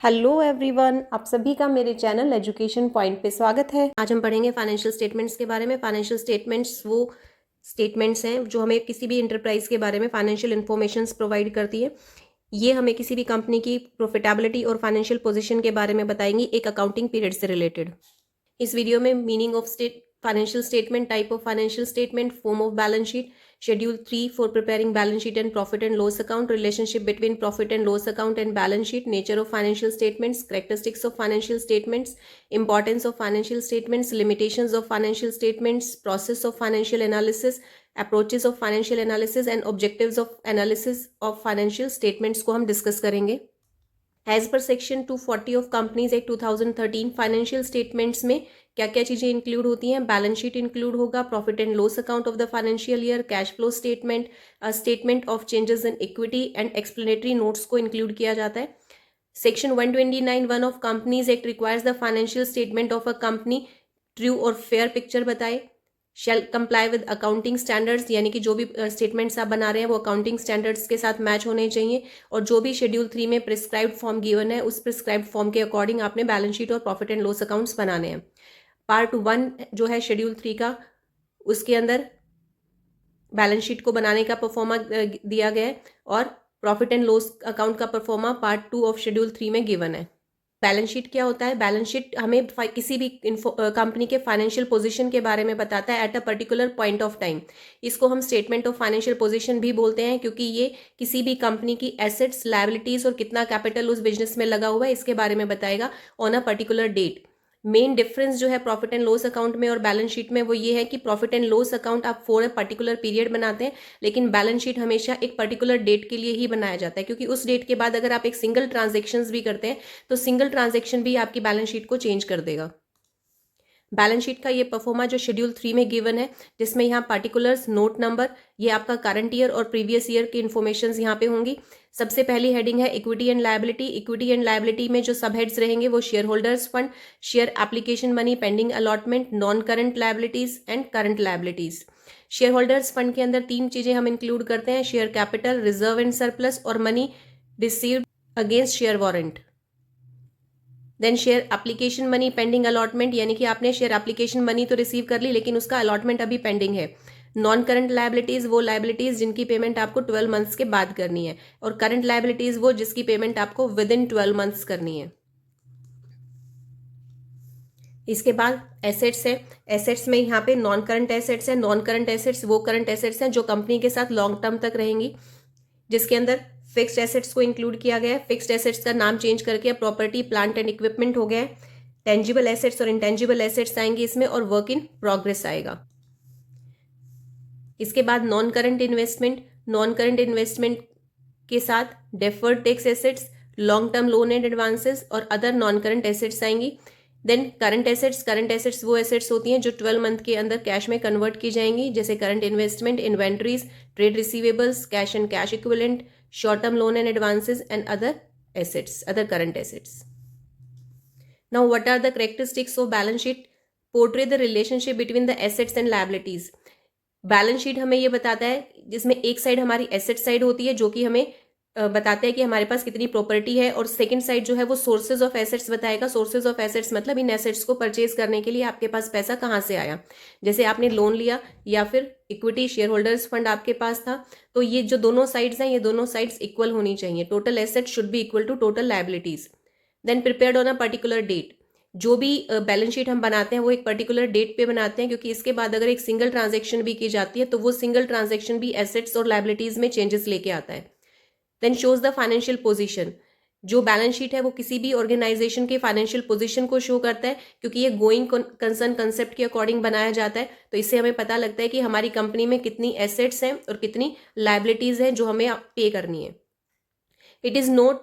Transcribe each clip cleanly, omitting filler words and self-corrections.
Hello everyone, आप सभी का मेरे चैनल एजुकेशन पॉइंट पे स्वागत है। आज हम पढ़ेंगे फाइनेंशियल स्टेटमेंट्स के बारे में। फाइनेंशियल स्टेटमेंट्स वो स्टेटमेंट्स हैं जो हमें किसी भी इंटरप्राइज के बारे में फाइनेंशियल इन्फॉर्मेशंस प्रोवाइड करती है। ये हमें किसी भी कंपनी की प्रॉफिटेबिलिटी और फाइनेंशियल पोजीशन के बारे में बताएंगी एक अकाउंटिंग पीरियड से रिलेटेड। इस वीडियो में meaning of financial statement, type of financial statement, form of balance sheet, Schedule 3 for preparing balance sheet and profit and loss account, relationship between profit and loss account and balance sheet, nature of financial statements, characteristics of financial statements, importance of financial statements, limitations of financial statements, process of financial analysis, approaches of financial analysis and objectives of analysis of financial statements को हम discuss करेंगे। As per section 240 of Companies Act 2013 financial statements में क्या क्या चीज़ें include होती हैं। Balance sheet include होगा, profit and loss account of the financial year, cash flow statement, statement of changes in equity and explanatory notes को include किया जाता है। Section 129(1) of Companies Act requires the financial statement of a company true और fair picture बताए, shall comply with accounting standards, यानी कि जो भी स्टेटमेंट्स आप बना रहे हैं वो अकाउंटिंग स्टैंडर्ड्स के साथ मैच होने चाहिए, और जो भी शेड्यूल 3 में प्रिस्क्राइब्ड फॉर्म गिवन है उस प्रिस्क्राइब्ड फॉर्म के अकॉर्डिंग आपने बैलेंस शीट और प्रॉफिट एंड लॉस अकाउंट्स बनाने हैं। पार्ट 1 जो है शेड्यूल 3 का, उसके अंदर बैलेंस शीट को बनाने का परफॉर्मा दिया गया है और प्रॉफिट एंड लॉस अकाउंट का परफॉर्मा पार्ट 2 ऑफ शेड्यूल 3 में गिवन है। बैलेंस शीट क्या होता है? बैलेंस शीट हमें किसी भी कंपनी के फाइनेंशियल पोजीशन के बारे में बताता है at a particular point of time. इसको हम स्टेटमेंट ऑफ फाइनेंशियल पोजीशन भी बोलते हैं, क्योंकि ये किसी भी कंपनी की एसेट्स, लायबिलिटीज और कितना कैपिटल उस बिजनेस में लगा हुआ है इसके बारे में बताएगा on a particular date. Main difference जो है प्रॉफिट एंड लॉस अकाउंट में और बैलेंस शीट में वो ये है कि प्रॉफिट एंड लॉस अकाउंट आप फॉर अ पर्टिकुलर पीरियड बनाते हैं, लेकिन बैलेंस शीट हमेशा एक पर्टिकुलर डेट के लिए ही बनाया जाता है, क्योंकि उस डेट के बाद अगर आप एक सिंगल ट्रांजेक्शन्स भी करते हैं तो सिंगल ट्रांजेक्शन भी आपकी बैलेंस शीट को चेंज कर देगा। बैलेंस शीट का ये परफॉर्मा जो शेड्यूल 3 में गिवन है, जिसमें यहाँ पार्टिकुलर्स, नोट नंबर, ये आपका करंट ईयर और प्रीवियस ईयर की इन्फॉर्मेशन यहाँ पे होंगी। सबसे पहली हेडिंग है equity and liability. Equity and liability में जो सब हेड्स रहेंगे वो share holders fund, share application money, pending allotment, non current liabilities and current liabilities. Share holders fund के अंदर 3 चीजें हम इंक्लूड करते हैं: share capital, reserve and surplus और money received against share warrant. Then share application money, pending allotment, यानी कि आपने शेयर एप्लीकेशन मनी तो रिसीव कर ली लेकिन उसका अलॉटमेंट अभी पेंडिंग है। नॉन करंट लायबिलिटीज वो लायबिलिटीज जिनकी पेमेंट आपको 12 मंथ्स के बाद करनी है, और करंट लायबिलिटीज वो जिसकी पेमेंट आपको विद इन 12 मंथ्स करनी है। इसके बाद एसेट्स है। एसेट्स में यहाँ पे नॉन करंट एसेट्स है। नॉन करंट एसेट्स वो करंट एसेट्स हैं जो कंपनी के साथ लॉन्ग टर्म तक रहेंगी, जिसके अंदर फिक्स्ड एसेट्स को इंक्लूड किया गया है। फिक्स्ड एसेट्स का नाम चेंज करके प्रॉपर्टी, प्लांट एंड इक्विपमेंट हो गया है। टेंजिबल एसेट्स और इंटेंजिबल एसेट्स आएंगे इसमें, और वर्क इन प्रोग्रेस आएगा। इसके बाद non current investment. Non current investment के साथ deferred tax assets, long term loan and advances और अदर नॉन करंट एसेट्स आएंगी। Then current assets. Current assets वो एसेट्स होती हैं जो 12 मंथ के अंदर कैश में कन्वर्ट की जाएंगी, जैसे current investment, inventories, trade receivables, cash and cash equivalent, short term loan and advances and other assets, other current assets. Now, what are the characteristics of balance sheet? Portray the relationship between the assets and liabilities. Balance sheet हमें ये बताता है जिसमें एक side हमारी asset side होती है जो कि हमें बताता है कि हमारे पास कितनी प्रॉपर्टी है, और सेकंड साइड जो है वो सोर्सेज ऑफ एसेट्स बताएगा। सोर्सेज ऑफ एसेट्स मतलब इन एसेट्स को परचेज करने के लिए आपके पास पैसा कहाँ से आया, जैसे आपने लोन लिया या फिर इक्विटी, शेयर होल्डर्स फंड आपके पास था। तो ये जो दोनों साइड्स हैं ये दोनों साइड्स इक्वल होनी चाहिए। Total asset should be equal to total liabilities. Then prepared on a particular date. जो भी बैलेंस शीट हम बनाते हैं वो एक पर्टिकुलर डेट पे बनाते हैं, क्योंकि इसके बाद अगर एक सिंगल ट्रांजेक्शन भी की जाती है तो वो सिंगल ट्रांजेक्शन भी एसेट्स और लायबिलिटीज में चेंजेस लेके आता है। Then shows the financial position. जो बैलेंस शीट है वो किसी भी ऑर्गेनाइजेशन के फाइनेंशियल पोजीशन को शो करता है, क्योंकि ये गोइंग कंसर्न कंसेप्ट के अकॉर्डिंग बनाया जाता है। तो इससे हमें पता लगता है कि हमारी कंपनी में कितनी एसेट्स हैं और कितनी लायबिलिटीज हैं जो हमें पे करनी है। It is not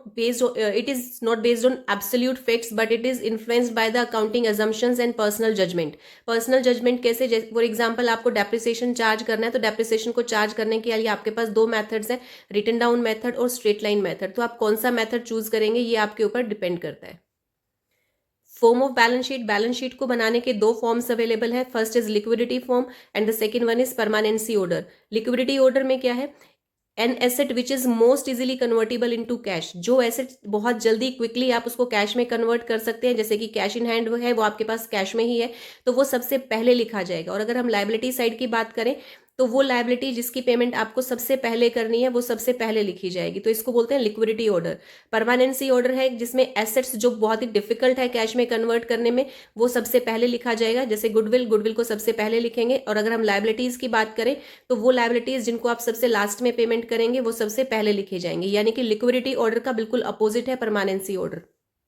based on absolute facts, but it is influenced by the accounting assumptions and personal judgment. Personal judgment कैसे? फॉर एग्जाम्पल आपको डेप्रिसिएशन चार्ज करना है, तो डेप्रिसिएशन को चार्ज करने के लिए आपके पास 2 मेथड्स हैं, रिटन डाउन मेथड और स्ट्रेट लाइन मेथड। तो आप कौन सा मेथड चूज करेंगे ये आपके ऊपर डिपेंड करता है। Form of balance sheet. Balance sheet को बनाने के 2 फॉर्म्स अवेलेबल है। First is liquidity form and the second one is permanency order. Liquidity order में क्या है? An asset which is most easily convertible into cash, जो एसेट बहुत जल्दी क्विकली आप उसको कैश में कन्वर्ट कर सकते हैं, जैसे कि कैश इन हैंड है, वो आपके पास कैश में ही है, तो वो सबसे पहले लिखा जाएगा। और अगर हम लायबिलिटी साइड की बात करें तो वो लायबिलिटी जिसकी पेमेंट आपको सबसे पहले करनी है वो सबसे पहले लिखी जाएगी, तो इसको बोलते हैं लिक्विडिटी ऑर्डर। परमानेंसी ऑर्डर है जिसमें एसेट्स जो बहुत ही डिफिकल्ट है कैश में कन्वर्ट करने में, वो सबसे पहले लिखा जाएगा, जैसे गुडविल को सबसे पहले लिखेंगे। और अगर हम लायबिलिटीज की बात करें तो वो लायबिलिटीज जिनको आप सबसे लास्ट में पेमेंट करेंगे वो सबसे पहले लिखे जाएंगे, यानी कि लिक्विडिटी ऑर्डर का बिल्कुल अपोजिट है परमानेंसी ऑर्डर।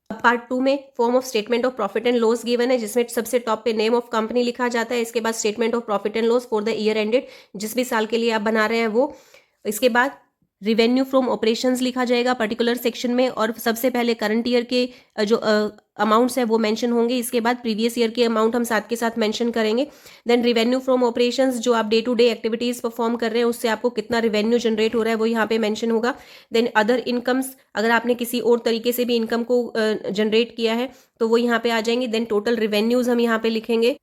अब पार्ट 2 में form of statement of profit and loss given है, जिसमें सबसे टॉप पे नेम ऑफ कंपनी लिखा जाता है, इसके बाद statement of profit and loss for the year ended, जिस भी साल के लिए आप बना रहे हैं वो। इसके बाद रिवेन्यू फ्रॉम ऑपरेशंस लिखा जाएगा पर्टिकुलर सेक्शन में, और सबसे पहले करंट ईयर के जो अमाउंट्स है वो मेंशन होंगे, इसके बाद प्रीवियस ईयर के अमाउंट हम साथ के साथ मेंशन करेंगे। देन रिवेन्यू फ्रॉम ऑपरेशंस, जो आप day to day activities perform कर रहे हैं उससे आपको कितना रिवेन्यू जनरेट हो रहा है वो यहाँ पे मेंशन होगा। देन अदर इनकम्स, अगर आपने किसी और तरीके से भी इनकम को जनरेट किया है तो वो यहाँ पे आ जाएंगे। देन टोटल रिवेन्यूज हम यहाँ पे लिखेंगे।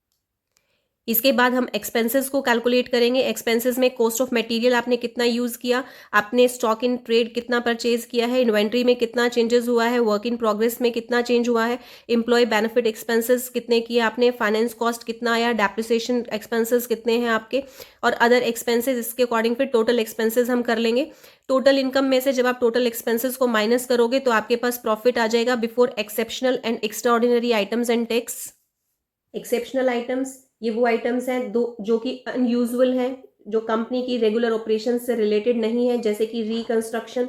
इसके बाद हम एक्सपेंसेस को कैलकुलेट करेंगे। एक्सपेंसेस में कॉस्ट ऑफ मटेरियल आपने कितना यूज़ किया, आपने स्टॉक इन ट्रेड कितना परचेज किया है, इन्वेंट्री में कितना चेंजेस हुआ है, वर्क इन प्रोग्रेस में कितना चेंज हुआ है, एम्प्लॉय बेनिफिट एक्सपेंसेस कितने किए आपने, फाइनेंस कॉस्ट कितना आया, डेप्रिसिएशन एक्सपेंसेस कितने हैं आपके, और अदर एक्सपेंसेस। इसके अकॉर्डिंग फिर टोटल एक्सपेंसेस हम कर लेंगे। टोटल इनकम में से जब आप टोटल एक्सपेंसेस को माइनस करोगे तो आपके पास प्रॉफिट आ जाएगा before exceptional and extraordinary items and tax. Exceptional items ये वो आइटम्स हैं दो जो कि अनयूजुअल हैं, जो कंपनी की रेगुलर ऑपरेशन से रिलेटेड नहीं है, जैसे कि reconstruction,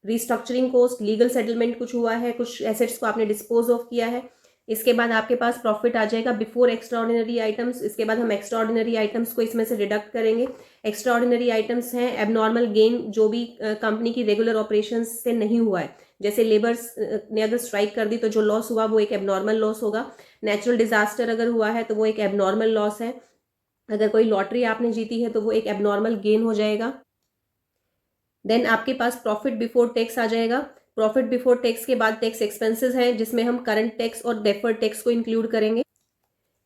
restructuring cost, legal settlement कुछ हुआ है, कुछ एसेट्स को आपने डिस्पोज ऑफ किया है। इसके बाद आपके पास प्रॉफिट आ जाएगा बिफोर एक्स्ट्राऑर्डिनरी आइटम्स। इसके बाद हम एक्स्ट्राऑर्डिनरी आइटम्स को इसमें से डिडक्ट करेंगे। एक्स्ट्राऑर्डिनरी आइटम्स हैं एबनॉर्मल गेन, जो भी कंपनी की रेगुलर ऑपरेशंस से नहीं हुआ है, जैसे लेबर्स ने अगर स्ट्राइक कर दी तो जो लॉस हुआ वो एक एबनॉर्मल लॉस होगा। नेचुरल डिजास्टर अगर हुआ है तो वो एक एबनॉर्मल लॉस है। अगर कोई लॉटरी आपने जीती है तो वो एक एबनॉर्मल गेन हो जाएगा। देन आपके पास प्रॉफिट बिफोर टैक्स आ जाएगा। प्रॉफिट बिफोर टैक्स के बाद टैक्स एक्सपेंसेस हैं, जिसमें हम करंट टैक्स और डेफर्ड टैक्स को इंक्लूड करेंगे।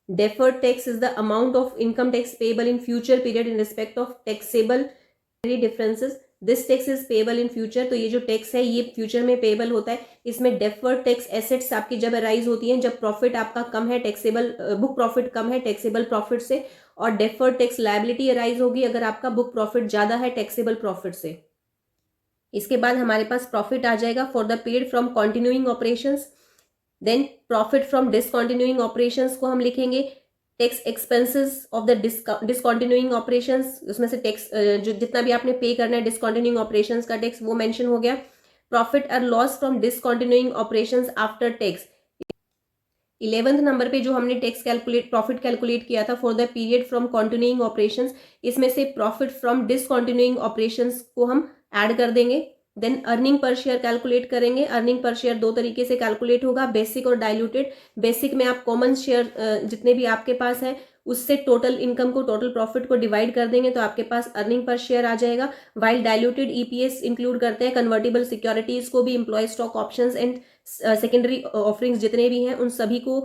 Deferred tax is the amount of income tax payable in future period in respect of taxable differences. This tax is payable in future, तो ये जो टैक्स है ये फ्यूचर में पेबल होता है। इसमें डेफर्ड टैक्स एसेट्स आपकी जब अराइज होती हैं जब प्रॉफिट आपका कम है, टैक्सेबल बुक प्रॉफिट कम है टैक्सेबल प्रॉफिट से, और डेफर्ड टैक्स लायबिलिटी अराइज होगी अगर आपका बुक प्रॉफिट ज्यादा है टैक्सेबल प्रॉफिट से। इसके बाद हमारे पास प्रॉफिट आ जाएगा for the period from continuing operations. Then profit from discontinuing operations को हम लिखेंगे tax expenses of the discontinuing operations, उसमें से टैक्स जो जितना भी आपने पे करना है डिसकॉन्टिन्यूइंग ऑपरेशंस का टैक्स वो मेंशन हो गया। प्रॉफिट और loss from discontinuing operations after tax. 11th number पे जो हमने टैक्स प्रॉफिट कैलकुलेट किया था for the period from continuing operations, इसमें से प्रॉफिट फ्रॉम डिसकॉन्टिन्यूइंग ऑपरेशंस को हम ऐड कर देंगे। Then earning per share calculate करेंगे। अर्निंग पर शेयर दो तरीके से कैलकुलेट होगा, बेसिक और डाइल्यूटेड। बेसिक में आप कॉमन शेयर जितने भी आपके पास है उससे टोटल इनकम को, टोटल प्रॉफिट को डिवाइड कर देंगे तो आपके पास अर्निंग पर शेयर आ जाएगा। वाइल डाइल्यूटेड ईपीएस इंक्लूड करते हैं कन्वर्टेबल सिक्योरिटीज को भी, employ stock options and secondary offerings जितने भी हैं उन सभी को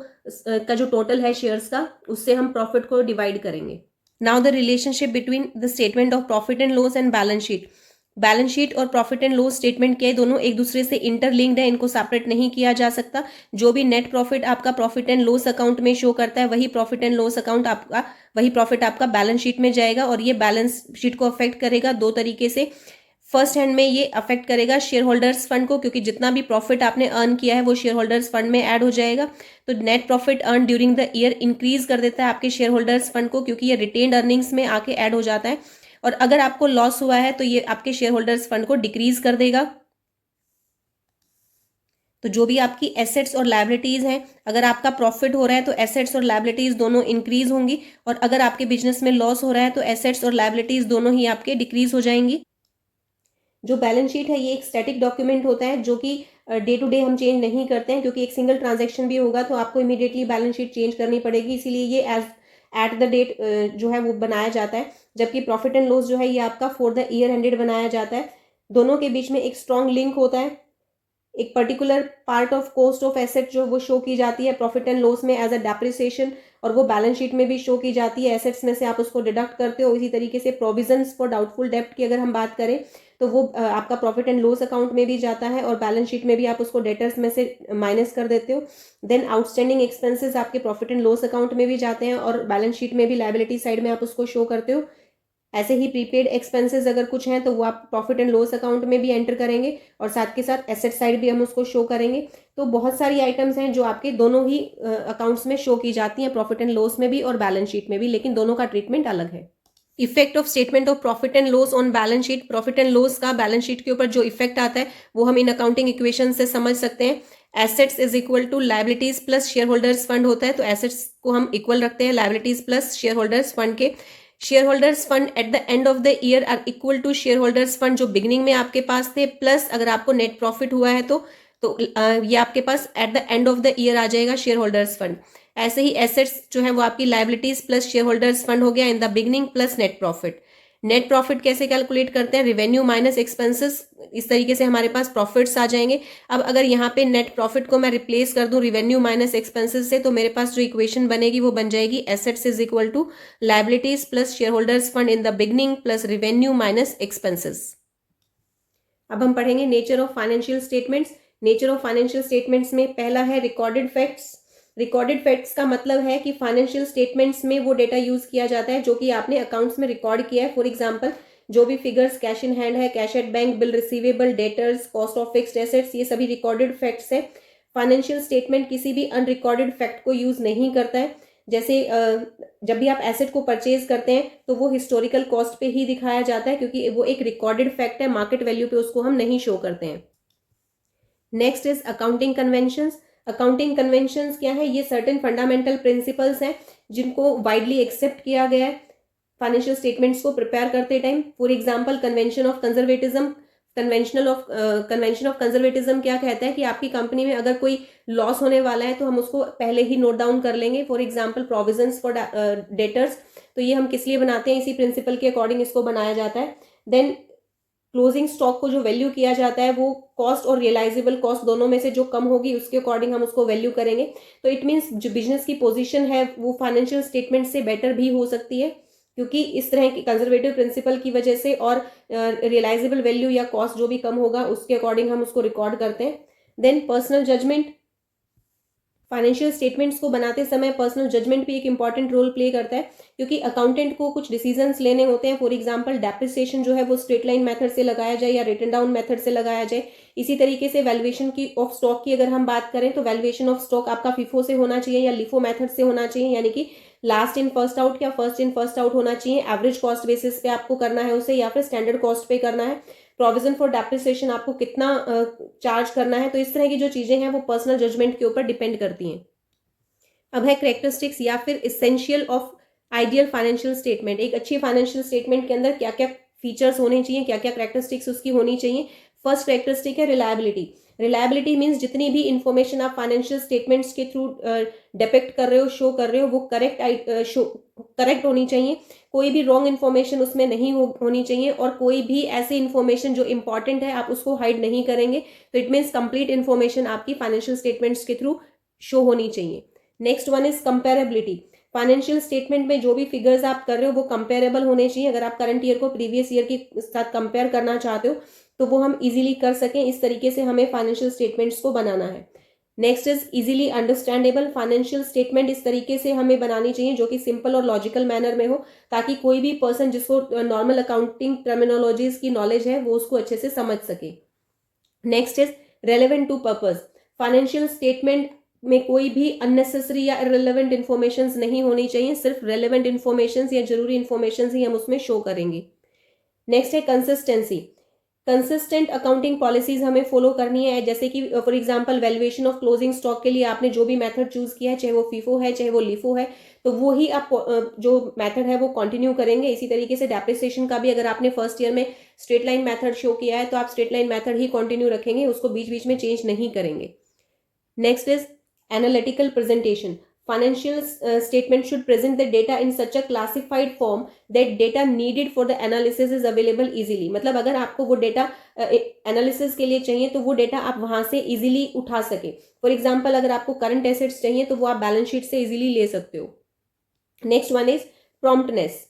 का जो टोटल है शेयर्स का उससे हम प्रॉफिट को डिवाइड करेंगे। Now the relationship between the statement of profit and loss and balance sheet. Balance sheet और प्रॉफिट एंड लॉस स्टेटमेंट क्या है, दोनों एक दूसरे से इंटरलिंक्ड है, इनको सेपरेट नहीं किया जा सकता। जो भी नेट प्रॉफिट आपका प्रॉफिट एंड लॉस अकाउंट में शो करता है वही प्रॉफिट एंड लॉस अकाउंट आपका, वही प्रॉफिट आपका बैलेंस शीट में जाएगा, और ये बैलेंस शीट को अफेक्ट करेगा दो तरीके से। फर्स्ट हैंड में ये अफेक्ट करेगा शेयर होल्डर्स फंड को, क्योंकि जितना भी प्रॉफिट आपने अर्न किया है वो शेयर होल्डर्स फंड में ऐड हो जाएगा। तो net profit earn during the year increase कर देता है आपके शेयर होल्डर्स फंड को, क्योंकि ये रिटेन्ड अर्निंग्स में आके ऐड हो जाता है। और अगर आपको लॉस हुआ है तो ये आपके शेयर होल्डर्स फंड को डिक्रीज कर देगा। तो जो भी आपकी एसेट्स और लायबिलिटीज हैं, अगर आपका प्रॉफिट हो रहा है तो एसेट्स और लायबिलिटीज दोनों इंक्रीज होंगी, और अगर आपके बिजनेस में लॉस हो रहा है तो एसेट्स और लायबिलिटीज दोनों ही आपके डिक्रीज हो जाएंगी। जो बैलेंस शीट है ये एक स्टैटिक डॉक्यूमेंट होता है जो कि डे टू डे हम चेंज नहीं करते हैं, क्योंकि एक सिंगल ट्रांजैक्शन भी होगा तो आपको इमीडिएटली बैलेंस शीट चेंज करनी पड़ेगी, इसीलिए ये एज एट द डेट जो है वो बनाया जाता है। जबकि प्रॉफिट एंड लॉस जो है ये आपका फॉर द ईयर एंडेड बनाया जाता है। दोनों के बीच में एक स्ट्रॉन्ग लिंक होता है। एक particular part of cost of asset जो वो शो की जाती है प्रॉफिट एंड लॉस में एज अ डेप्रिसिएशन, और वो बैलेंस शीट में भी शो की जाती है, एसेट्स में से आप उसको डिडक्ट करते हो। इसी तरीके से प्रोविजंस फॉर डाउटफुल डेब्ट की अगर हम बात करें तो वो आपका प्रॉफिट एंड लॉस अकाउंट में भी जाता है और बैलेंस शीट में भी आप उसको डेटर्स में से माइनस कर देते हो। देन आउटस्टैंडिंग एक्सपेंसेस आपके प्रॉफिट एंड लॉस अकाउंट में भी जाते हैं और बैलेंस शीट में भी लायबिलिटी साइड में आप उसको शो करते हो। ऐसे ही प्रीपेड एक्सपेंसेस अगर कुछ हैं तो वो आप प्रॉफिट एंड लॉस अकाउंट में भी एंटर करेंगे और साथ के साथ एसेट साइड भी हम उसको शो करेंगे। तो बहुत सारी आइटम्स हैं जो आपके दोनों ही अकाउंट्स में शो की जाती हैं, प्रॉफिट एंड लॉस में भी और बैलेंस शीट में भी, लेकिन दोनों का ट्रीटमेंट अलग है। Effect of statement of profit and loss on balance sheet. Profit and loss का बैलेंस शीट के ऊपर जो इफेक्ट आता है वो हम इन अकाउंटिंग इक्वेशन से समझ सकते हैं। Assets is equal to liabilities plus share holders fund होता है, तो एसेट्स को हम इक्वल रखते हैं liabilities plus share holders fund के। Share holders fund at the end of the year are equal to share holders fund जो beginning में आपके पास थे, प्लस अगर आपको नेट प्रॉफिट हुआ है तो ये आपके पास at the end of the year आ जाएगा शेयर होल्डर्स फंड। ऐसे ही एसेट्स जो है वो आपकी liabilities plus share holders fund हो गया इन the beginning plus net profit. Net profit कैसे कैलकुलेट करते हैं? रेवेन्यू माइनस एक्सपेंसेस, इस तरीके से हमारे पास प्रॉफिट्स आ जाएंगे। अब अगर यहाँ पे नेट प्रॉफिट को मैं रिप्लेस कर दूं रेवेन्यू माइनस एक्सपेंसेस से, तो मेरे पास जो इक्वेशन बनेगी वो बन जाएगी assets is equal to liabilities plus share holders fund in the beginning plus revenue minus expenses. अब हम पढ़ेंगे nature of financial statements. Nature of financial statements में पहला है रिकॉर्डेड फैक्ट्स। रिकॉर्डेड फैक्ट्स का मतलब है कि फाइनेंशियल स्टेटमेंट्स में वो डेटा यूज किया जाता है जो कि आपने अकाउंट्स में रिकॉर्ड किया है। फॉर एग्जांपल जो भी फिगर्स कैश इन हैंड है, cash at bank, bill receivable, debtors, cost of fixed assets, ये सभी रिकॉर्डेड फैक्ट्स है। फाइनेंशियल स्टेटमेंट किसी भी अनरिकॉर्डेड फैक्ट को यूज नहीं करता है। जैसे जब भी आप एसेट को परचेज करते हैं तो वो हिस्टोरिकल कॉस्ट पे ही दिखाया जाता है क्योंकि वो एक रिकॉर्डेड फैक्ट है, मार्केट वैल्यू पे उसको हम नहीं शो करते हैं। Next is accounting conventions. Accounting conventions क्या है? ये सर्टेन फंडामेंटल प्रिंसिपल्स हैं जिनको वाइडली एक्सेप्ट किया गया है फाइनेंशियल स्टेटमेंट्स को प्रिपेयर करते time. For example convention of conservatism. Convention of conservatism क्या कहता है कि आपकी कंपनी में अगर कोई लॉस होने वाला है तो हम उसको पहले ही नोट डाउन कर लेंगे। For example provisions for debtors, तो ये हम किस लिए बनाते हैं? इसी प्रिंसिपल के अकॉर्डिंग इसको बनाया जाता है। देन क्लोजिंग स्टॉक को जो वैल्यू किया जाता है वो कॉस्ट और रियलाइजेबल कॉस्ट दोनों में से जो कम होगी उसके अकॉर्डिंग हम उसको वैल्यू करेंगे। तो इट मीन्स जो बिजनेस की पोजीशन है वो फाइनेंशियल स्टेटमेंट से बेटर भी हो सकती है क्योंकि इस तरह की कंजर्वेटिव प्रिंसिपल की वजह से और रियलाइजेबल वैल्यू या कॉस्ट जो भी कम होगा उसके अकॉर्डिंग हम उसको रिकॉर्ड करते हैं। Then personal judgment. Financial statements को बनाते समय पर्सनल जजमेंट भी एक इंपॉर्टेंट रोल प्ले करता है क्योंकि अकाउंटेंट को कुछ डिसीजंस लेने होते हैं। फॉर एग्जांपल डेप्रिसिएशन जो है वो स्ट्रेट लाइन मेथड से लगाया जाए या रिटन डाउन मेथड से लगाया जाए। इसी तरीके से वैल्यूएशन की ऑफ स्टॉक की अगर हम बात करें तो वैल्यूएशन ऑफ स्टॉक आपका फीफो से होना चाहिए या लिफो मेथड से होना चाहिए, यानी कि लास्ट इन फर्स्ट आउट या फर्स्ट इन फर्स्ट आउट होना चाहिए। एवरेज कॉस्ट बेसिस पे आपको करना है उसे या फिर स्टैंडर्ड कॉस्ट पे करना है। प्रोविजन फॉर डेप्रिसिएशन आपको कितना चार्ज करना है। तो इस तरह की जो चीजें हैं वो पर्सनल जजमेंट के ऊपर डिपेंड करती हैं। अब है कैरेक्टरिस्टिक्स या फिर essential of ideal financial statement. एक अच्छी फाइनेंशियल स्टेटमेंट के अंदर क्या क्या फीचर्स होने चाहिए, क्या क्या कैरेक्टरिस्टिक्स उसकी होनी चाहिए। फर्स्ट कैरेक्टरिस्टिक है रिलायबिलिटी। रिलायबिलिटी मीन्स जितनी भी इंफॉर्मेशन आप फाइनेंशियल स्टेटमेंट्स के थ्रू डिपेक्ट कर रहे हो, शो कर रहे हो, वो करेक्ट होनी चाहिए। कोई भी रॉन्ग इन्फॉर्मेशन उसमें नहीं होनी चाहिए और कोई भी ऐसी इन्फॉर्मेशन जो इंपॉर्टेंट है आप उसको हाइड नहीं करेंगे। तो इट मीन्स कंप्लीट इन्फॉर्मेशन आपकी फाइनेंशियल स्टेटमेंट्स के थ्रू शो होनी चाहिए। Next one is comparability. Financial statement में जो भी फिगर्स आप कर रहे हो वो कंपेरेबल होने चाहिए। अगर आप करंट ईयर को प्रीवियस ईयर के साथ कंपेयर करना चाहते हो तो वो हम इजीली कर सकें, इस तरीके से हमें फाइनेंशियल स्टेटमेंट्स को बनाना है। Next is easily understandable. Financial statement इस तरीके से हमें बनानी चाहिए जो कि सिंपल और लॉजिकल मैनर में हो ताकि कोई भी पर्सन जिसको नॉर्मल अकाउंटिंग टर्मिनोलॉजीज की नॉलेज है वो उसको अच्छे से समझ सके। Next is relevant to purpose. Financial statement में कोई भी अननेसेसरी या इररिलेवेंट इन्फॉर्मेशन नहीं होनी चाहिए, सिर्फ रेलेवेंट इन्फॉर्मेशन या जरूरी इन्फॉर्मेशन ही हम उसमें शो करेंगे। नेक्स्ट है कंसिस्टेंसी। कंसिस्टेंट अकाउंटिंग पॉलिसीज हमें फॉलो करनी है, जैसे कि for example valuation of closing stock के लिए आपने जो भी मेथड चूज किया है, चाहे वो फीफो है चाहे वो लिफो है, तो वो ही आप जो मेथड है वो कंटिन्यू करेंगे। इसी तरीके से डेप्रिसिएशन का भी अगर आपने फर्स्ट ईयर में स्ट्रेट लाइन मेथड शो किया है तो आप स्ट्रेट लाइन मेथड ही कंटिन्यू रखेंगे, उसको बीच बीच में चेंज नहीं करेंगे। Next is analytical presentation. Financial statement should present the data in such a classified form that data needed for the analysis is available easily. मतलब अगर आपको वो डेटा एनालिसिस के लिए चाहिए तो वो डेटा आप वहां से इजीली उठा सके। फॉर एग्जांपल अगर आपको करंट एसेट्स चाहिए तो वो आप बैलेंस शीट से इजीली ले सकते हो। Next one is promptness.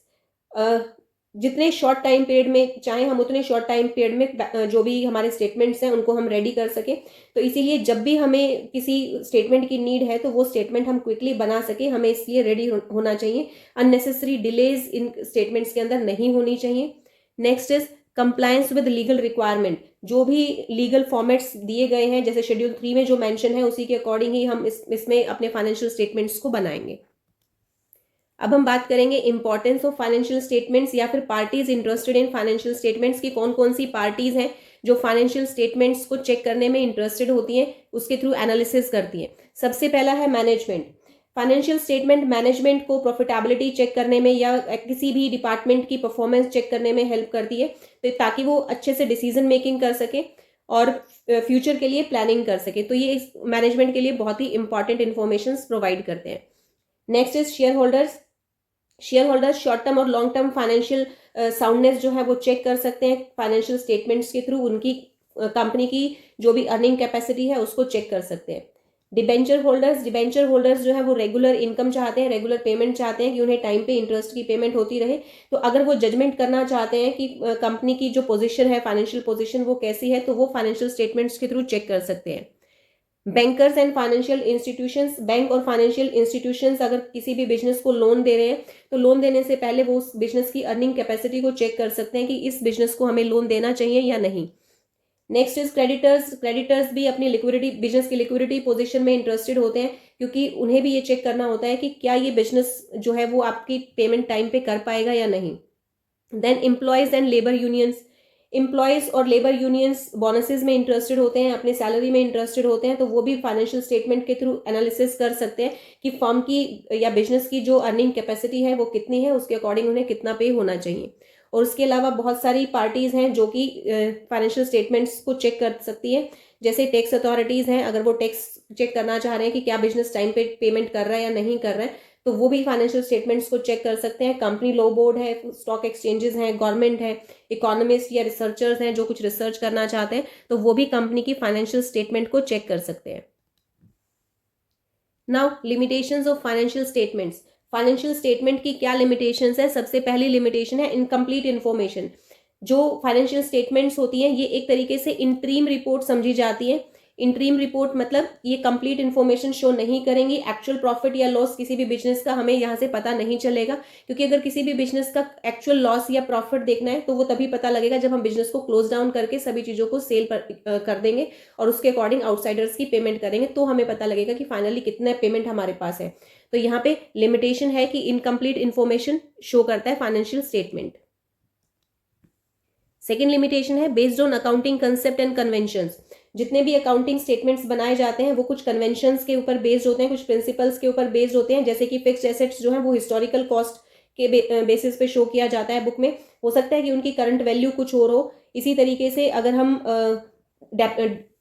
जितने शॉर्ट टाइम पीरियड में चाहे हम उतने शॉर्ट टाइम पीरियड में जो भी हमारे स्टेटमेंट्स हैं उनको हम रेडी कर सके। तो इसीलिए जब भी हमें किसी स्टेटमेंट की नीड है तो वो स्टेटमेंट हम क्विकली बना सके, हमें इसलिए रेडी होना चाहिए। अननेसेसरी डिलेज इन स्टेटमेंट्स के अंदर नहीं होनी चाहिए। Next is compliance with legal requirement. जो भी लीगल फॉर्मेट्स दिए गए हैं जैसे शेड्यूल 3 में जो मेंशन है उसी के अकॉर्डिंग ही हम इसमें अपने फाइनेंशियल स्टेटमेंट्स को बनाएंगे। अब हम बात करेंगे इंपॉर्टेंस ऑफ फाइनेंशियल स्टेटमेंट्स या फिर parties interested in financial statements की कौन कौन सी पार्टीज हैं जो फाइनेंशियल स्टेटमेंट्स को चेक करने में इंटरेस्टेड होती हैं, उसके थ्रू एनालिसिस करती हैं। सबसे पहला है मैनेजमेंट। फाइनेंशियल स्टेटमेंट मैनेजमेंट को प्रॉफिटेबिलिटी चेक करने में या किसी भी डिपार्टमेंट की परफॉर्मेंस चेक करने में हेल्प करती है, तो ताकि वो अच्छे से डिसीजन मेकिंग कर सके और फ्यूचर के लिए प्लानिंग कर सके। तो ये मैनेजमेंट के लिए बहुत ही इंपॉर्टेंट इंफॉर्मेशन प्रोवाइड करते हैं। Next is share holders. Share holders short term और लॉन्ग टर्म फाइनेंशियल साउंडनेस जो है वो चेक कर सकते हैं फाइनेंशियल स्टेटमेंट्स के थ्रू। उनकी कंपनी की जो भी अर्निंग कैपेसिटी है उसको चेक कर सकते हैं। डिबेंचर होल्डर्स जो है वो रेगुलर इनकम चाहते हैं, रेगुलर पेमेंट चाहते हैं कि उन्हें टाइम पे इंटरेस्ट की पेमेंट होती रहे। तो अगर वो जजमेंट करना चाहते हैं कि कंपनी की जो पोजीशन है, फाइनेंशियल पोजीशन वो कैसी है, तो वो फाइनेंशियल स्टेटमेंट्स के थ्रू चेक कर सकते हैं। Bankers and financial institutions. Bank और फाइनेंशियल इंस्टीट्यूशंस अगर किसी भी बिजनेस को लोन दे रहे हैं तो लोन देने से पहले वो उस बिजनेस की अर्निंग कैपेसिटी को चेक कर सकते हैं कि इस बिजनेस को हमें लोन देना चाहिए या नहीं। नेक्स्ट इज क्रेडिटर्स भी अपनी लिक्विडिटी, बिजनेस की लिक्विडिटी पोजीशन में इंटरेस्टेड होते हैं, क्योंकि उन्हें भी ये चेक करना होता है कि क्या ये बिजनेस जो है वो आपकी पेमेंट टाइम पे कर पाएगा या नहीं। Then employees and labour unions. Employees और लेबर यूनियंस बोनसेस में इंटरेस्टेड होते हैं, अपने सैलरी में इंटरेस्टेड होते हैं, तो वो भी फाइनेंशियल स्टेटमेंट के थ्रू एनालिसिस कर सकते हैं कि फर्म की या बिजनेस की जो अर्निंग कैपेसिटी है वो कितनी है, उसके अकॉर्डिंग उन्हें कितना पे होना चाहिए। और उसके अलावा बहुत सारी पार्टीज हैं जो कि फाइनेंशियल स्टेटमेंट्स को चेक कर सकती है, जैसे टैक्स अथॉरिटीज हैं। अगर वो टैक्स चेक करना चाह रहे हैं कि क्या बिजनेस टाइम पे पेमेंट कर रहा है या नहीं कर रहा है, तो वो भी फाइनेंशियल स्टेटमेंट्स को चेक कर सकते हैं। कंपनी लॉ बोर्ड है, स्टॉक एक्सचेंजेस हैं, गवर्नमेंट है, इकोनॉमिस्ट या रिसर्चर्स हैं जो कुछ रिसर्च करना चाहते हैं, तो वो भी कंपनी की फाइनेंशियल स्टेटमेंट को चेक कर सकते हैं। Now limitations of financial statements. Financial statement की क्या लिमिटेशंस है? सबसे पहली लिमिटेशन है इनकम्प्लीट इन्फॉर्मेशन। जो फाइनेंशियल स्टेटमेंट्स होती हैं ये एक तरीके से इंटरीम रिपोर्ट समझी जाती है। इंटरीम रिपोर्ट मतलब ये कंप्लीट इन्फॉर्मेशन शो नहीं करेंगी। एक्चुअल प्रॉफिट या लॉस किसी भी बिजनेस का हमें यहाँ से पता नहीं चलेगा, क्योंकि अगर किसी भी बिजनेस का एक्चुअल लॉस या प्रॉफिट देखना है तो वो तभी पता लगेगा जब हम बिजनेस को क्लोज डाउन करके सभी चीज़ों को सेल कर देंगे और उसके अकॉर्डिंग आउटसाइडर्स की पेमेंट करेंगे, तो हमें पता लगेगा कि फाइनली कितना पेमेंट हमारे पास है। तो यहाँ पे लिमिटेशन है कि इनकम्प्लीट इन्फॉर्मेशन शो करता है फाइनेंशियल स्टेटमेंट। सेकेंड लिमिटेशन है based on accounting concept and conventions. जितने भी अकाउंटिंग स्टेटमेंट्स बनाए जाते हैं वो कुछ कन्वेंशंस के ऊपर बेस्ड होते हैं, कुछ प्रिंसिपल्स के ऊपर बेस्ड होते हैं। जैसे कि फिक्स्ड एसेट्स जो है वो हिस्टोरिकल कॉस्ट के बेसिस पे शो किया जाता है बुक में। हो सकता है कि उनकी करंट वैल्यू कुछ और हो। इसी तरीके से अगर हम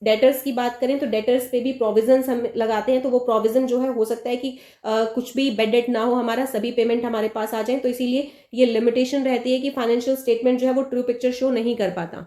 डेटर्स की बात करें तो डेटर्स पे भी प्रोविजंस हम लगाते हैं, तो वो प्रोविजन जो है हो सकता है कि कुछ भी बेड डेट ना हो, हमारा सभी पेमेंट हमारे पास आ जाए। तो इसीलिए ये लिमिटेशन रहती है कि फाइनेंशियल स्टेटमेंट जो है वो ट्रू पिक्चर शो नहीं कर पाता।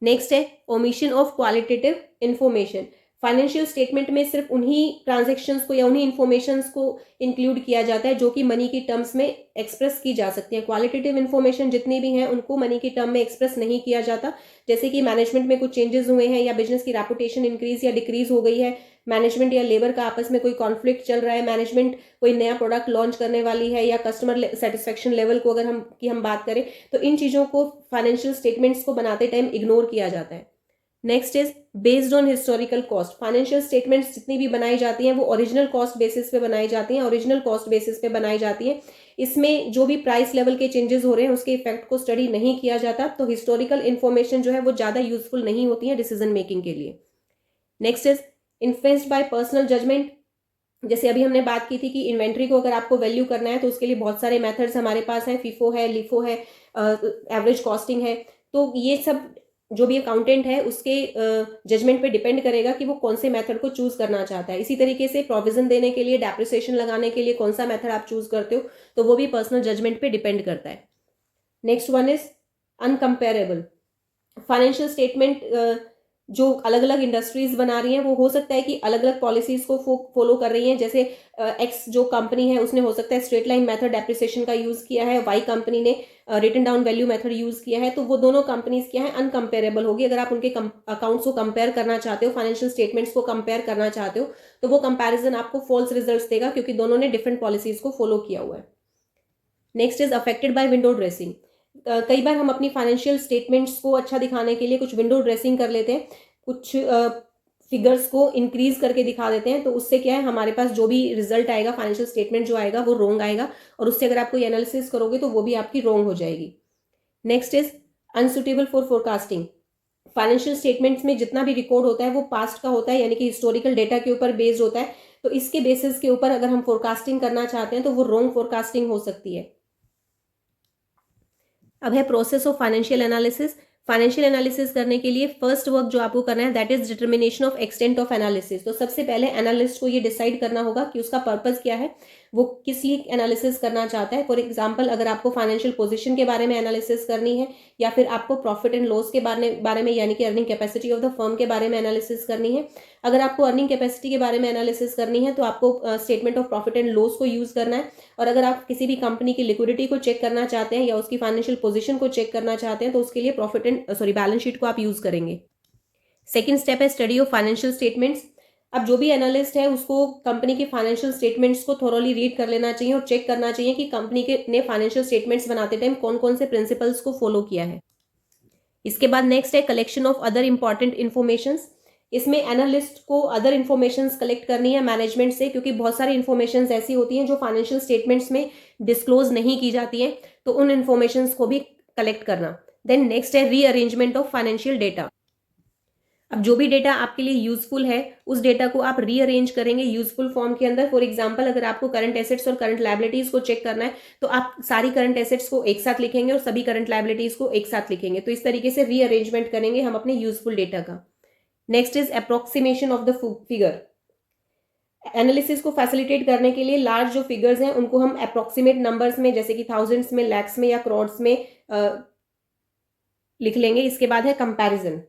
नेक्स्ट है omission of qualitative information. Financial statement में सिर्फ उन्हीं ट्रांजेक्शन्स को या उन्हीं इंफॉर्मेशंस को इंक्लूड किया जाता है जो कि मनी की टर्म्स में एक्सप्रेस की जा सकती है। क्वालिटेटिव इंफॉर्मेशन जितनी भी हैं उनको मनी की टर्म में एक्सप्रेस नहीं किया जाता। जैसे कि मैनेजमेंट में कुछ चेंजेस हुए हैं या बिजनेस की रेपुटेशन इंक्रीज या डिक्रीज हो गई है, मैनेजमेंट या लेबर का आपस में कोई कॉन्फ्लिक्ट चल रहा है, मैनेजमेंट कोई नया प्रोडक्ट लॉन्च करने वाली है, या कस्टमर सेटिस्फेक्शन लेवल को अगर हम बात करें, तो इन चीज़ों को फाइनेंशियल स्टेटमेंट्स को बनाते टाइम इग्नोर किया जाता है। Next is based on historical cost. Financial statements जितनी भी बनाई जाती हैं वो ओरिजिनल कॉस्ट बेसिस पे बनाई जाती हैं, ओरिजिनल कॉस्ट बेसिस पे बनाई जाती हैं। इसमें जो भी प्राइस लेवल के चेंजेस हो रहे हैं उसके इफेक्ट को स्टडी नहीं किया जाता, तो हिस्टोरिकल इन्फॉर्मेशन जो है वो ज़्यादा यूजफुल नहीं होती है डिसीजन मेकिंग के लिए। Next is influenced by personal judgment. जैसे अभी हमने बात की थी कि इन्वेंट्री को अगर आपको वैल्यू करना है तो उसके लिए बहुत सारे मेथड्स हमारे पास हैं, फीफो है, लिफो है, एवरेज कॉस्टिंग है। तो ये सब जो भी अकाउंटेंट है उसके जजमेंट पे डिपेंड करेगा कि वो कौन से मेथड को चूज करना चाहता है। इसी तरीके से प्रोविजन देने के लिए, डेप्रिसिएशन लगाने के लिए कौन सा मेथड आप चूज करते हो, तो वो भी पर्सनल जजमेंट पे डिपेंड करता है। Next one is uncomparable. Financial statement जो अलग अलग इंडस्ट्रीज बना रही हैं वो हो सकता है कि अलग अलग पॉलिसीज को फॉलो कर रही हैं। जैसे एक्स जो कंपनी है उसने हो सकता है स्ट्रेट लाइन मेथड डेप्रिसिएशन का यूज किया है, वाई कंपनी ने written down value method use किया है, तो वो दोनों कंपनीज क्या है अनकंपेरेबल होगी। अगर आप उनके अकाउंट्स को कंपेयर करना चाहते हो, फाइनेंशियल स्टेटमेंट्स को कंपेयर करना चाहते हो, तो वो कंपेरिजन आपको फॉल्स रिजल्ट्स देगा क्योंकि दोनों ने डिफरेंट पॉलिसीज को फॉलो किया हुआ है। Next is affected by window dressing. कई बार हम अपनी फाइनेंशियल स्टेटमेंट्स को अच्छा दिखाने के लिए कुछ विंडो ड्रेसिंग कर लेते हैं, कुछ फिगर्स को इंक्रीज करके दिखा देते हैं, तो उससे क्या है हमारे पास जो भी रिजल्ट आएगा, फाइनेंशियल स्टेटमेंट जो आएगा वो रोंग आएगा, और उससे अगर आप कोई एनालिसिस करोगे तो वो भी आपकी रोंग हो जाएगी। Next is unsuitable for forecasting. Financial statements में जितना भी रिकॉर्ड होता है वो पास्ट का होता है, यानी कि हिस्टोरिकल डेटा के ऊपर बेस्ड होता है, तो इसके बेसिस के ऊपर अगर हम फोरकास्टिंग करना चाहते हैं तो वो रोंग फोरकास्टिंग हो सकती है। अब है process of financial analysis. Financial analysis करने के लिए फर्स्ट वर्क जो आपको करना है that is determination of extent of analysis. तो सबसे पहले एनालिस्ट को ये डिसाइड करना होगा कि उसका पर्पस क्या है, वो किस लिए एनालिसिस करना चाहता है। फॉर एग्जांपल, अगर आपको फाइनेंशियल पोजीशन के बारे में एनालिसिस करनी है, या फिर आपको प्रॉफिट एंड लॉस के बारे में यानी कि earning capacity of the firm के बारे में एनालिसिस करनी है। अगर आपको अर्निंग कैपेसिटी के बारे में एनालिसिस करनी है तो आपको statement of profit and loss को यूज करना है। और अगर आप किसी भी कंपनी की लिक्विडिटी को चेक करना चाहते हैं या उसकी फाइनेंशियल पोजीशन को चेक करना चाहते हैं तो उसके लिए प्रॉफिट एंड बैलेंस शीट को आप यूज करेंगे। सेकंड स्टेप है स्टडी ऑफ फाइनेंशियल स्टेटमेंट्स। अब जो भी एनालिस्ट है उसको कंपनी के फाइनेंशियल स्टेटमेंट्स को थोरोली रीड कर लेना चाहिए और चेक करना चाहिए कि कंपनी के ने फाइनेंशियल स्टेटमेंट्स बनाते टाइम कौन कौन से प्रिंसिपल्स को फॉलो किया है। इसके बाद नेक्स्ट है collection of other important information. इसमें एनालिस्ट को अदर इन्फॉर्मेशन कलेक्ट करनी है मैनेजमेंट से, क्योंकि बहुत सारी इन्फॉर्मेशन ऐसी होती हैं जो फाइनेंशियल स्टेटमेंट्स में डिस्क्लोज नहीं की जाती है, तो उन इन्फॉर्मेशन को भी कलेक्ट करना। देन नेक्स्ट है रीअरेंजमेंट ऑफ फाइनेंशियल डेटा। अब जो भी डेटा आपके लिए यूजफुल है उस डेटा को आप रीअरेंज करेंगे यूजफुल फॉर्म के अंदर। फॉर एग्जांपल, अगर आपको करंट एसेट्स और करंट लायबिलिटीज को चेक करना है तो आप सारी करंट एसेट्स को एक साथ लिखेंगे और सभी करंट लायबिलिटीज को एक साथ लिखेंगे। तो इस तरीके से रीअरेंजमेंट करेंगे हम अपने यूजफुल डेटा का। Next is approximation of the figure. Analysis को फैसिलिटेट करने के लिए लार्ज जो फिगर्स हैं उनको हम अप्रोक्सीमेट नंबर्स में, जैसे कि थाउजेंड्स में, लैक्स में या करोड्स में लिख लेंगे। इसके बाद है कंपैरिजन।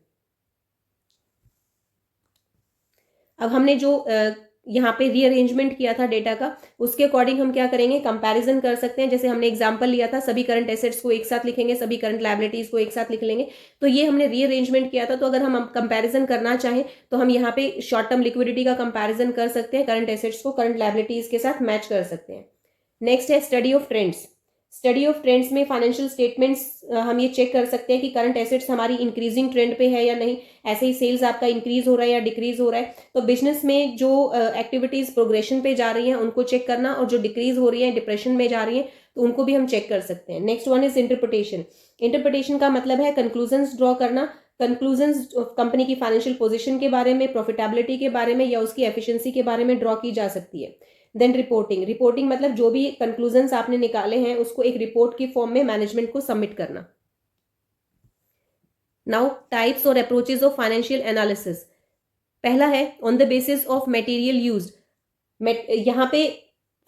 अब हमने जो यहाँ पे रीअरेंजमेंट किया था डेटा का, उसके अकॉर्डिंग हम क्या करेंगे, कंपैरिजन कर सकते हैं। जैसे हमने एग्जांपल लिया था सभी करंट एसेट्स को एक साथ लिखेंगे, सभी करंट लायबिलिटीज को एक साथ लिख लेंगे, तो ये हमने रीअरेंजमेंट किया था। तो अगर हम कंपैरिजन करना चाहें तो हम यहाँ पे शॉर्ट टर्म लिक्विडिटी का कंपैरिजन कर सकते हैं, करंट एसेट्स को करंट लायबिलिटीज के साथ मैच कर सकते हैं। नेक्स्ट है study of trends. Study of trends में फाइनेंशियल स्टेटमेंट्स हम ये चेक कर सकते हैं कि करंट एसेट्स हमारी इंक्रीजिंग ट्रेंड पे है या नहीं, ऐसे ही सेल्स आपका इंक्रीज हो रहा है या डिक्रीज हो रहा है। तो बिजनेस में जो एक्टिविटीज प्रोग्रेशन पे जा रही हैं उनको चेक करना, और जो डिक्रीज हो रही है, डिप्रेशन में जा रही है, तो उनको भी हम चेक कर सकते हैं। Next one is interpretation. Interpretation का मतलब है कंक्लूजन्स ड्रॉ करना। कंक्लूजन्स कंपनी की फाइनेंशियल पोजीशन के बारे में, प्रॉफिटेबिलिटी के बारे में या उसकी एफिशिएंसी के बारे में ड्रॉ की जा सकती है। Then reporting. रिपोर्टिंग मतलब जो भी कंक्लूजन्स आपने निकाले हैं उसको एक रिपोर्ट की फॉर्म में मैनेजमेंट को सबमिट करना। नाउ टाइप्स और अप्रोचेस ऑफ फाइनेंशियल एनालिसिस। पहला है on the basis of material used. यहाँ पे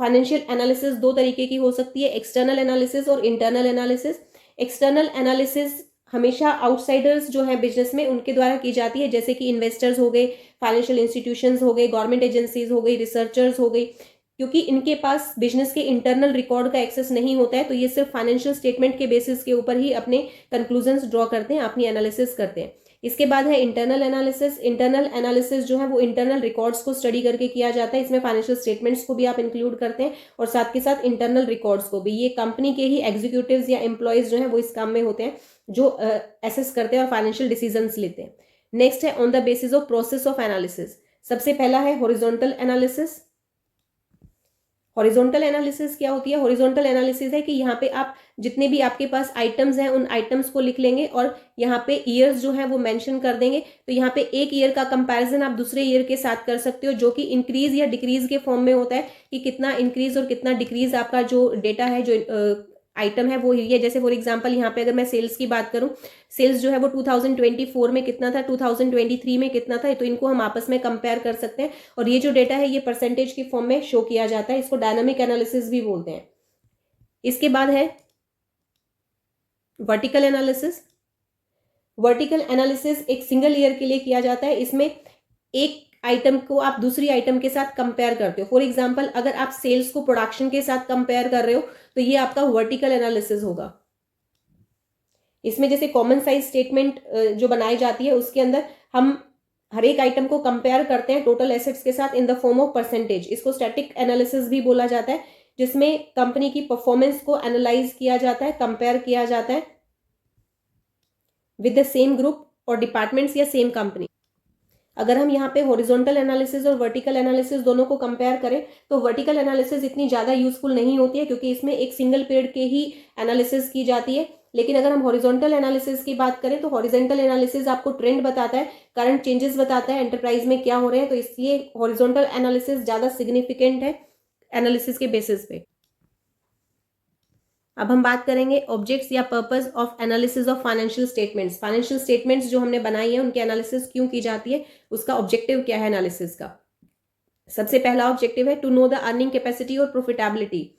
फाइनेंशियल एनालिसिस दो तरीके की हो सकती है, एक्सटर्नल एनालिसिस और इंटरनल एनालिसिस। एक्सटर्नल एनालिसिस हमेशा आउटसाइडर्स जो है बिजनेस में उनके द्वारा की जाती है, जैसे कि इन्वेस्टर्स हो गए, फाइनेंशियल इंस्टीट्यूशंस हो गए, गवर्नमेंट एजेंसीज हो गई, रिसर्चर्स हो गई। क्योंकि इनके पास बिजनेस के इंटरनल रिकॉर्ड का एक्सेस नहीं होता है, तो ये सिर्फ फाइनेंशियल स्टेटमेंट के बेसिस के ऊपर ही अपने कंक्लूजन्स ड्रॉ करते हैं, अपनी एनालिसिस करते हैं। इसके बाद है इंटरनल एनालिसिस। इंटरनल एनालिसिस जो है वो इंटरनल रिकॉर्ड्स को स्टडी करके किया जाता है। इसमें फाइनेंशियल स्टेटमेंट्स को भी आप इंक्लूड करते हैं और साथ के साथ इंटरनल रिकॉर्ड्स को भी। ये कंपनी के ही एग्जीक्यूटिव्स या एम्प्लॉयज जो है वो इस काम में होते हैं, जो असेस करते हैं और फाइनेंशियल डिसीजंस लेते हैं। नेक्स्ट है on the basis of process of analysis. सबसे पहला है हॉरिजॉन्टल एनालिसिस। हॉरिजॉन्टल एनालिसिस क्या होती है? हॉरिजॉन्टल एनालिसिस है कि यहाँ पे आप जितने भी आपके पास आइटम्स हैं उन आइटम्स को लिख लेंगे और यहाँ पे ईयर्स जो है वो मेंशन कर देंगे। तो यहाँ पे एक ईयर का कंपैरिजन आप दूसरे ईयर के साथ कर सकते हो, जो कि इंक्रीज या डिक्रीज के फॉर्म में होता है कि कितना इंक्रीज और कितना डिक्रीज आपका जो डेटा है, जो आइटम है वो ये। जैसे फॉर एग्जांपल यहाँ पे अगर मैं सेल्स की बात करूँ, सेल्स जो है वो 2024 में कितना था, 2023 में कितना था, तो इनको हम आपस में कंपेयर कर सकते हैं। और ये जो डेटा है ये परसेंटेज के फॉर्म में शो किया जाता है। इसको डायनामिक एनालिसिस भी बोलते हैं। इसके बाद है वर्टिकल एनालिसिस। वर्टिकल एनालिसिस एक सिंगल ईयर के लिए किया जाता है। इसमें एक आइटम को आप दूसरी आइटम के साथ कंपेयर करते हो। फॉर एग्जांपल अगर आप सेल्स को प्रोडक्शन के साथ कंपेयर कर रहे हो तो ये आपका वर्टिकल एनालिसिस होगा। इसमें जैसे कॉमन साइज स्टेटमेंट जो बनाई जाती है उसके अंदर हम हर एक आइटम को कंपेयर करते हैं टोटल एसेट्स के साथ in the form of percentage. इसको स्टैटिक एनालिसिस भी बोला जाता है, जिसमें कंपनी की परफॉर्मेंस को एनालाइज किया जाता है, कंपेयर किया जाता है विद द सेम ग्रुप और डिपार्टमेंट्स या सेम कंपनी। अगर हम यहाँ पे हॉरिजॉन्टल एनालिसिस और वर्टिकल एनालिसिस दोनों को कंपेयर करें तो वर्टिकल एनालिसिस इतनी ज़्यादा यूजफुल नहीं होती है, क्योंकि इसमें एक सिंगल पीरियड के ही एनालिसिस की जाती है। लेकिन अगर हम हॉरिजॉन्टल एनालिसिस की बात करें तो हॉरिजॉन्टल एनालिसिस आपको ट्रेंड बताता है, करंट चेंजेस बताता है, एंटरप्राइज में क्या हो रहे हैं, तो इसलिए हॉरिजॉन्टल एनालिसिस ज़्यादा सिग्निफिकेंट है एनालिसिस के बेसिस पे। अब हम बात करेंगे ऑब्जेक्ट्स या purpose of analysis of financial statements. Financial statements जो हमने बनाई है उनकी एनालिसिस क्यों की जाती है, उसका ऑब्जेक्टिव क्या है एनालिसिस का। सबसे पहला ऑब्जेक्टिव है to know the earning capacity और प्रॉफिटेबिलिटी।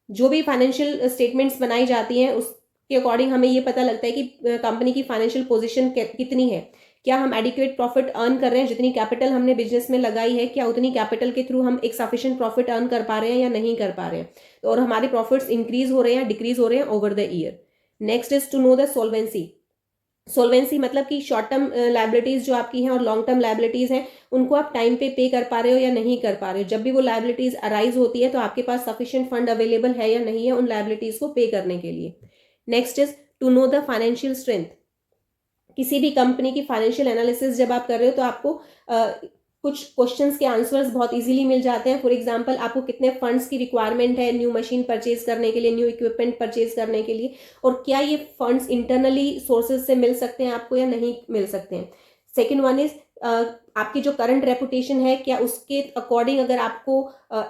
जो भी फाइनेंशियल स्टेटमेंट्स बनाई जाती हैं उसके अकॉर्डिंग हमें ये पता लगता है कि कंपनी की फाइनेंशियल पोजीशन कितनी है, क्या हम एडिक्वेट प्रॉफिट अर्न कर रहे हैं, जितनी कैपिटल हमने बिजनेस में लगाई है क्या उतनी कैपिटल के थ्रू हम एक सफिशिएंट प्रॉफिट अर्न कर पा रहे हैं या नहीं कर पा रहे हैं, तो और हमारे प्रॉफिट्स इंक्रीज हो रहे हैं डिक्रीज हो रहे हैं over the year. Next is to know the solvency. Solvency मतलब कि शॉर्ट टर्म लायबिलिटीज जो आपकी हैं और लॉन्ग टर्म लायबिलिटीज हैं उनको आप टाइम पे कर पा रहे हो या नहीं कर पा रहे हो। जब भी वो लायबिलिटीज अराइज होती है तो आपके पास सफिशिएंट फंड अवेलेबल है या नहीं है उन लायबिलिटीज को पे करने के लिए। Next is to know the financial strength. किसी भी कंपनी की फाइनेंशियल एनालिसिस जब आप कर रहे हो तो आपको कुछ क्वेश्चंस के आंसर्स बहुत इजीली मिल जाते हैं। फॉर एग्जांपल आपको कितने फंड्स की रिक्वायरमेंट है न्यू मशीन परचेज करने के लिए, न्यू इक्विपमेंट परचेज करने के लिए, और क्या ये फंड्स इंटरनली सोर्सेज से मिल सकते हैं आपको या नहीं मिल सकते हैं। सेकेंड वन इज आपकी जो करंट रेपुटेशन है क्या उसके अकॉर्डिंग अगर आपको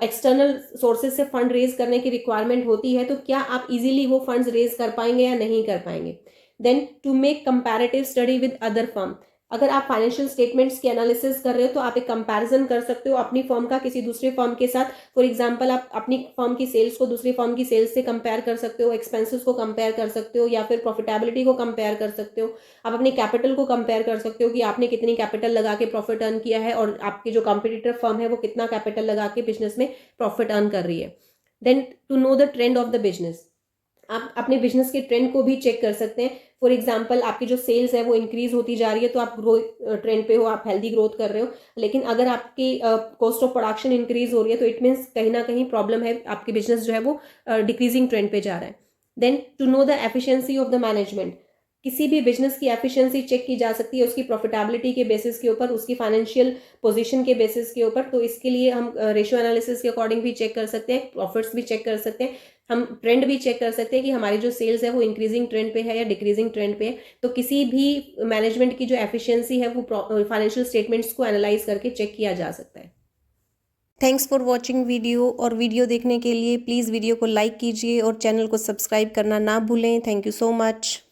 एक्सटर्नल सोर्सेज से फंड रेज करने की रिक्वायरमेंट होती है तो क्या आप इजीली वो फंड्स रेज कर पाएंगे या नहीं कर पाएंगे। Then to make comparative study with other firm. अगर आप फाइनेंशियल स्टेटमेंट्स की एनालिसिस कर रहे हो तो आप एक कंपैरिजन कर सकते हो अपनी फर्म का किसी दूसरे फर्म के साथ। फॉर एग्जांपल आप अपनी फर्म की सेल्स को दूसरी फर्म की सेल्स से कंपेयर कर सकते हो, एक्सपेंसेस को कंपेयर कर सकते हो, या फिर प्रॉफिटेबिलिटी को कंपेयर कर सकते हो। आप अपनी कैपिटल को कंपेयर कर सकते हो कि आपने कितनी कैपिटल लगा के प्रॉफिट अर्न किया है और आपकी जो कॉम्पिटिटर फर्म है वो कितना कैपिटल लगा के बिजनेस में प्रॉफिट अर्न कर रही है। Then to know the trend of the business. आप अपने बिजनेस के ट्रेंड को भी चेक कर सकते हैं। फॉर एग्जांपल आपकी जो सेल्स है वो इंक्रीज होती जा रही है तो आप ग्रोथ ट्रेंड पे हो, आप हेल्दी ग्रोथ कर रहे हो। लेकिन अगर आपकी कॉस्ट ऑफ प्रोडक्शन इंक्रीज हो रही है तो इट मीन्स कहीं ना कहीं प्रॉब्लम है, आपकी बिजनेस जो है वो डिक्रीजिंग ट्रेंड पे जा रहा है। Then to know the efficiency of the management. किसी भी बिजनेस की एफिशिएंसी चेक की जा सकती है उसकी प्रॉफिटेबिलिटी के बेसिस के ऊपर, उसकी फाइनेंशियल पोजीशन के बेसिस के ऊपर। तो इसके लिए हम रेशियो एनालिसिस के अकॉर्डिंग भी चेक कर सकते हैं, प्रॉफिट्स भी चेक कर सकते हैं, हम ट्रेंड भी चेक कर सकते हैं कि हमारी जो सेल्स है वो इंक्रीजिंग ट्रेंड पे है या डिक्रीजिंग ट्रेंड पे है। तो किसी भी मैनेजमेंट की जो एफिशिएंसी है वो फाइनेंशियल स्टेटमेंट्स को एनालाइज करके चेक किया जा सकता है। थैंक्स फॉर वॉचिंग वीडियो, और वीडियो देखने के लिए प्लीज़ वीडियो को लाइक कीजिए और चैनल को सब्सक्राइब करना ना भूलें। Thank you so much.